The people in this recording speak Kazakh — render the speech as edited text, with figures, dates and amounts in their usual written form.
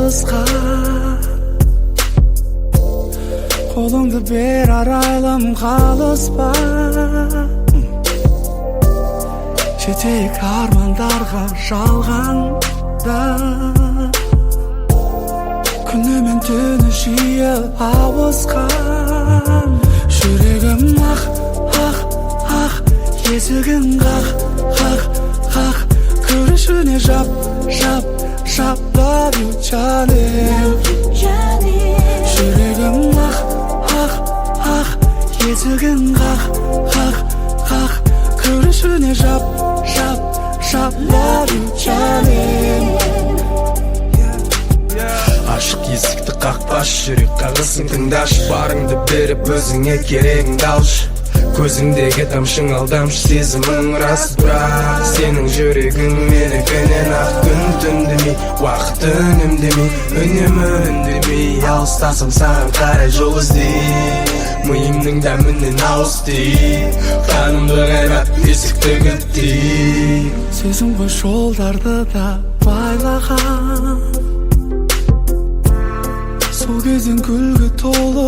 алысқа. Қолыңды бер арайлым, қалыспа. Жетейік армандарға жалғанда. Күні мен түні жиі ауысқан. Жүрегім ақ, ақ, ақ, есігін қақ, қақ, қақ. Көрішіне жап, жап, жап. Love you, жаным. Жүрегім ақ, ақ, ақ, есігін қақ, қақ, қақ. Көрішіне жап, жап, жап. Love you, жаным. Ашық есікті қақпаш, жүрек қағысын тыңдашы. Барыңды беріп өзіңе керегіңді алшы. Көзіңдегі тамшың алдамшы, сезімің рас, бірақ сенің жүрегің менікінен ақ. Күн түндемей, уақыт үнемдемей, үнемі үндемей. Алыстасам саған қарай жол іздей, миымның дәмінен ауызтей. Қанымды қайрап есікті кілттей. Сезім ғой жолдарды да байлаған. Сол кезден күлгі толы